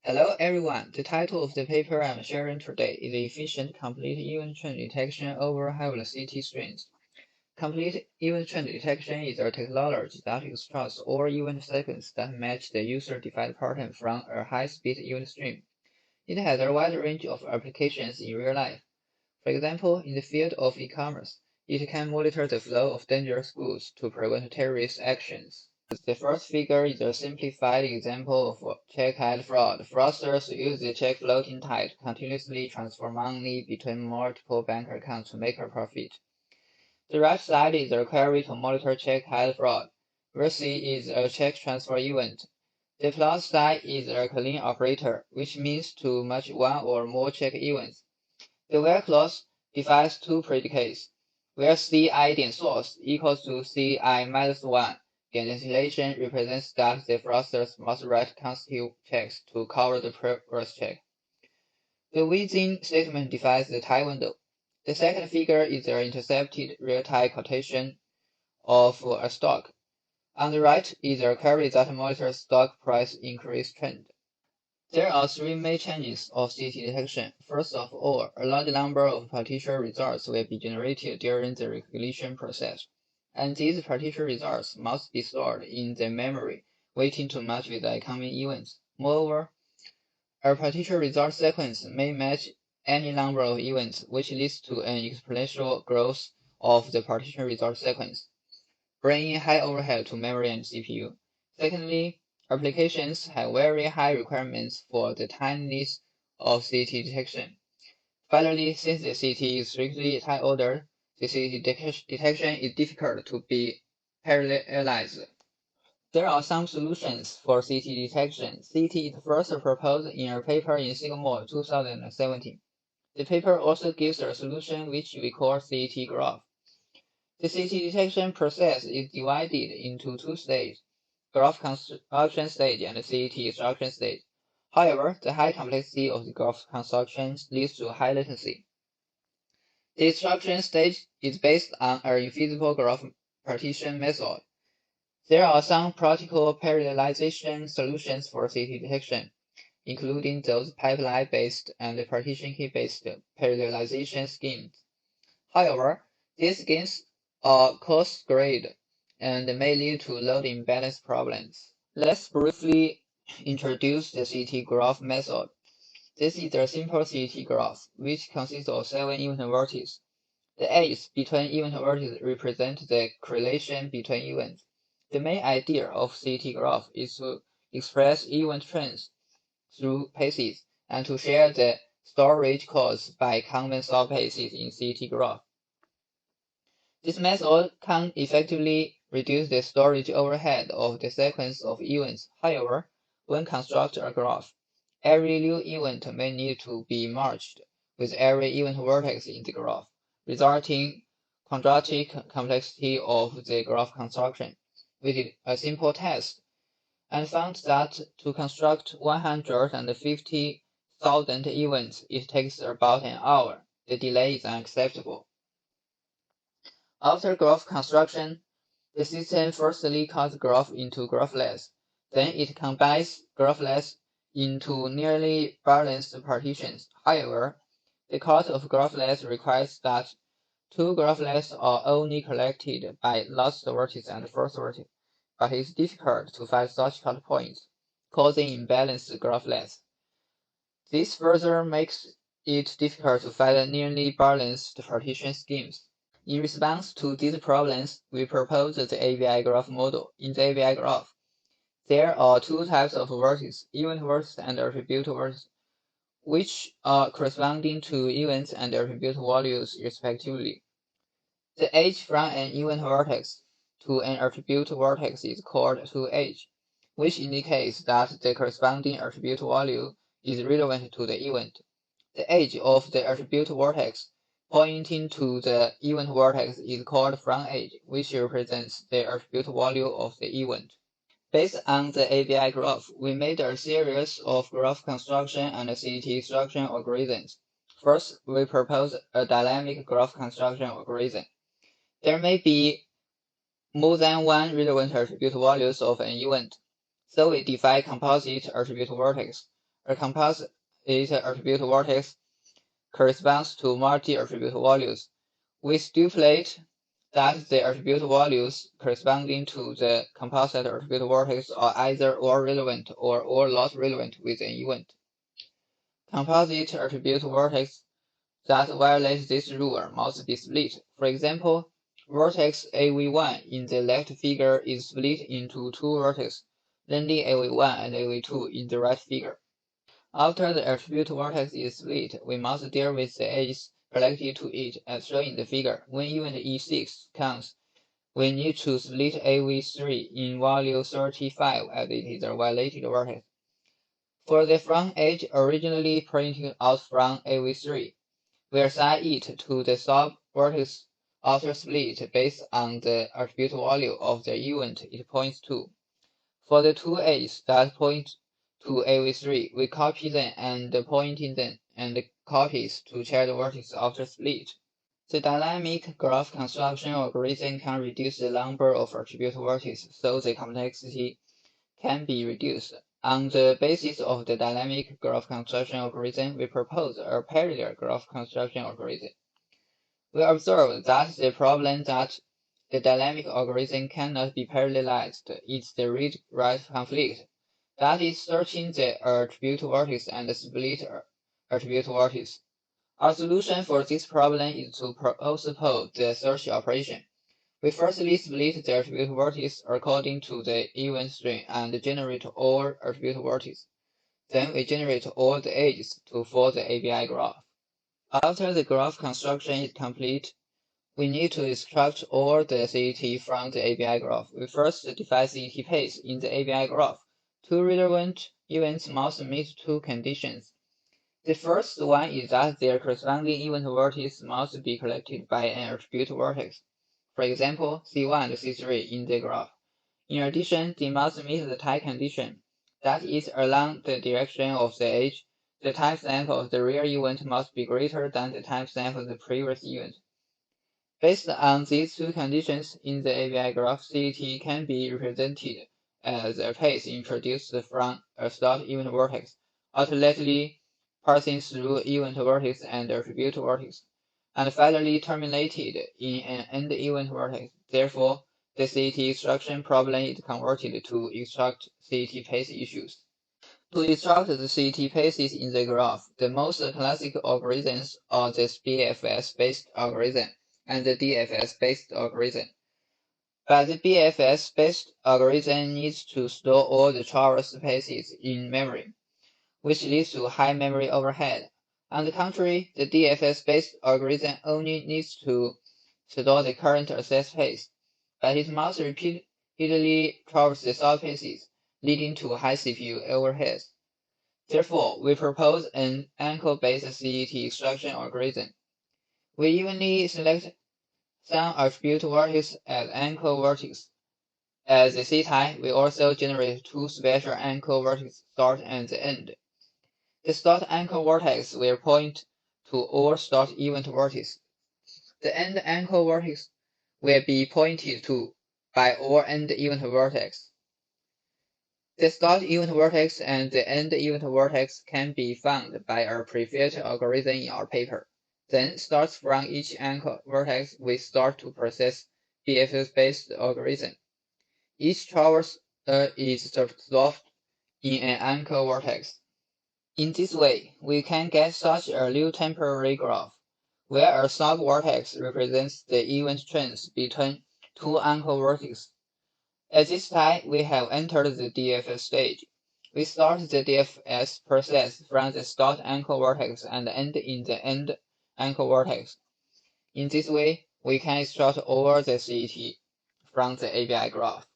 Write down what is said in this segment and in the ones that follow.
Hello everyone, the title of the paper I'm sharing today is Efficient Complete Event Trend Detection over High-Velocity Strings. Complete event trend detection is a technology that extracts all event sequences that match the user-defined pattern from a high-speed event stream. It has a wide range of applications in real life. For example, in the field of e-commerce, it can monitor the flow of dangerous goods to prevent terrorist actions. The first figure is a simplified example of check-ahead fraud. Fraudsters use the check floating tide to continuously transfer money between multiple bank accounts to make a profit. The right side is a query to monitor check-ahead fraud, where C is a check transfer event. The plus sign is a clean operator, which means to match one or more check events. The where clause defines two predicates, where Ci 点 source equals to Ci minus 1. The destination represents that the fraudsters must write consecutive checks to cover the previous check. The within statement defines the time window. The second figure is the intercepted real-time quotation of a stock. On the right is a query that monitors stock price increase trend. There are three main changes of CT detection. First of all, a large number of partial results will be generated during the recognition process, and these partial results must be stored in the memory, waiting to match with the incoming events. Moreover, a partial result sequence may match any number of events, which leads to an exponential growth of the partial result sequence, bringing high overhead to memory and CPU. Secondly, applications have very high requirements for the timeliness of CT detection. Finally, since the CT is strictly time-ordered, the CT detection is difficult to be parallelized. There are some solutions for CT detection. CT is first proposed in a paper in SIGMOD 2017. The paper also gives a solution which we call CT graph. The CT detection process is divided into two stages, graph construction stage and CT extraction stage. However, the high complexity of the graph construction leads to high latency. The extraction stage is based on an infeasible graph partition method. There are some practical parallelization solutions for CT detection, including those pipeline-based and partition key-based parallelization schemes. However, these schemes are coarse-grained and may lead to load imbalance problems. Let's briefly introduce the CT graph method. This is a simple CT graph, which consists of 7 event vertices. The edges between event vertices represent the correlation between events. The main idea of CT graph is to express event trends through paths and to share the storage caused by common subpaths in CT graph. This method can effectively reduce the storage overhead of the sequence of events. However, when construct a graph, every new event may need to be merged with every event vertex in the graph, resulting quadratic complexity of the graph construction. We did a simple test and found that to construct 150,000 events, it takes about an hour. The delay is unacceptable. After graph construction, the system firstly cuts graph into graphlets, then it combines graphlets into nearly balanced partitions. However, the cut of graphlets requires that two graphlets are only collected by last vertex and first vertex, but it's difficult to find such cut points, causing imbalanced graphlets. This further makes it difficult to find nearly balanced partition schemes. In response to these problems, we proposed the AVI graph model. In the AVI graph, there are two types of vertices, event vertices and attribute vertices, which are corresponding to events and attribute values respectively. The edge from an event vertex to an attribute vertex is called toEdge, which indicates that the corresponding attribute value is relevant to the event. The edge of the attribute vertex pointing to the event vertex is called from edge, which represents the attribute value of the event. Based on the AVI graph, we made a series of graph construction and CT extraction algorithms. First, we proposed a dynamic graph construction algorithm. There may be more than one relevant attribute values of an event, so we define composite attribute vertex. A composite attribute vortex corresponds to multi-attribute values. We stipulate that the attribute values corresponding to the composite attribute vortex are either all relevant or all not relevant with an event. Composite attribute vortex that violate this rule must be split. For example, vertex AV1 in the left figure is split into two vertices, landing AV1 and AV2 in the right figure. After the attribute vortex is split, we must deal with the edges related to it as shown in the figure. When event E6 comes, we need to split AV3 in value 35 as it is a violated vertex. For the front edge originally printed out from AV3, we assign it to the sub-vertex after split based on the attribute value of the event it points to. For the two edges that point to AV3, we copy them and pointing them and copies to child vertex after split. The dynamic graph construction algorithm can reduce the number of attribute vertices, so the complexity can be reduced. On the basis of the dynamic graph construction algorithm, we propose a parallel graph construction algorithm. We observe that the problem that the dynamic algorithm cannot be parallelized is the read-write conflict, that is, searching the attribute vertex and split attribute vertex. Our solution for this problem is to postpone the search operation. We firstly split the attribute vertex according to the event string and generate all attribute vertices. Then we generate all the edges to form the ABI graph. After the graph construction is complete, we need to extract all the CET from the ABI graph. We first define CET path in the ABI graph. Two relevant events must meet two conditions. The first one is that their corresponding event vertices must be collected by an attribute vertex, for example, C1 and C3 in the graph. In addition, they must meet the tie condition, that is, along the direction of the edge, the timestamp of the real event must be greater than the timestamp of the previous event. Based on these two conditions in the ABI graph, CET can be represented as a path introduced from a start event vertex, alternately passing through event vertex and attribute vertex, and finally terminated in an end event vertex. Therefore, the CET extraction problem is converted to extract CET path issues. To extract the CET paths in the graph, the most classic algorithms are the BFS-based algorithm and the DFS-based algorithm. But the BFS-based algorithm needs to store all the traverse paths in memory, which leads to high memory overhead. On the contrary, the DFS-based algorithm only needs to store the current access path, but it must repeatedly traverse the subpaths, leading to high CPU overheads. Therefore, we propose an anchor-based CET extraction algorithm. We evenly select some attribute vertex as anchor vertex. As the C-tie, we also generate two special anchor vertices, start and the end. The start anchor vertex will point to all start event vertices. The end anchor vertex will be pointed to by all end event vertex. The start event vertex and the end event vertex can be found by our prefilled algorithm in our paper. Then, starts from each anchor vertex, we start to process BFS-based algorithm. Each traverse is solved in an anchor vertex. In this way, we can get such a new temporary graph, where a sub-vertex represents the event trends between two anchor vertices. At this time, we have entered the DFS stage. We start the DFS process from the start anchor vertex and end in the end anchor vertex. In this way, we can extract all the CET from the ABI graph.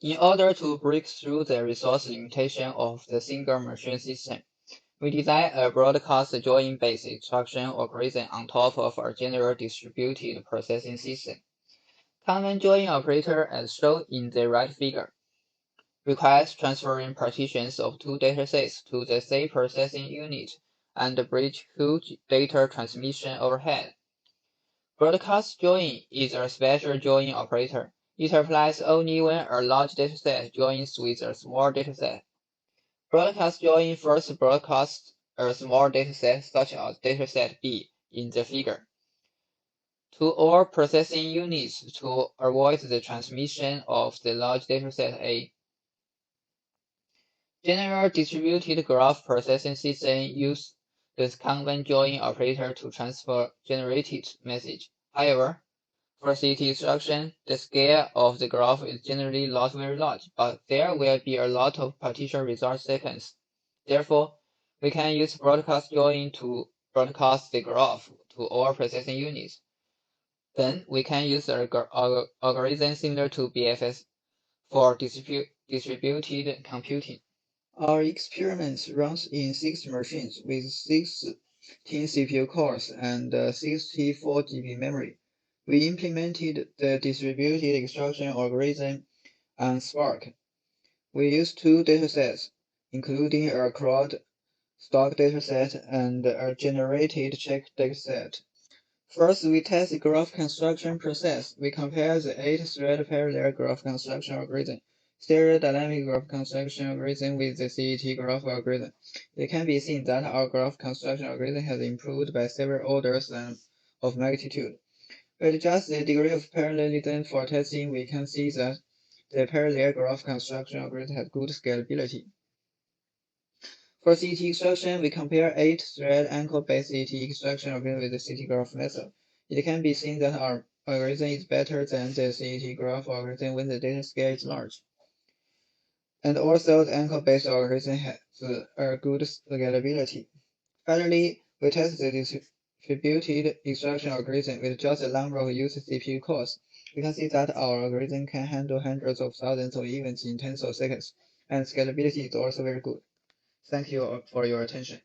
In order to break through the resource limitation of the single machine system, we design a broadcast join-based extraction algorithm on top of a general distributed processing system. Common join operator, as shown in the right figure, requires transferring partitions of two datasets to the same processing unit and bridge huge data transmission overhead. Broadcast join is a special join operator. It applies only when a large dataset joins with a small dataset. Broadcast join first broadcasts a small dataset such as dataset B in the figure to all processing units to avoid the transmission of the large dataset A. General distributed graph processing system use the Kanban join operator to transfer generated message. However, for CT instruction, the scale of the graph is generally not very large, but there will be a lot of partition result sequence. Therefore, we can use broadcast join to broadcast the graph to all processing units. Then we can use an algorithm similar to BFS for distributed computing. Our experiment runs in 6 machines with 16 CPU cores and 64 GB memory. We implemented the distributed extraction algorithm on Spark. We used 2 datasets, including a crowd stock dataset and a generated check dataset. First, we test the graph construction process. We compare the 8-thread parallel graph construction algorithm, stereo dynamic graph construction algorithm with the CET graph algorithm. It can be seen that our graph construction algorithm has improved by several orders of magnitude. With just the degree of parallelism for testing, we can see that the parallel graph construction algorithm has good scalability. For CT extraction, we compare 8-thread anchor-based CT extraction algorithm with the CT graph method. It can be seen that our algorithm is better than the CT graph algorithm when the data scale is large. And also, the anchor-based algorithm has a good scalability. Finally, we test the distributed extraction algorithm with just a number of used CPU cores. We can see that our algorithm can handle hundreds of thousands of events in tens of seconds, and scalability is also very good. Thank you for your attention.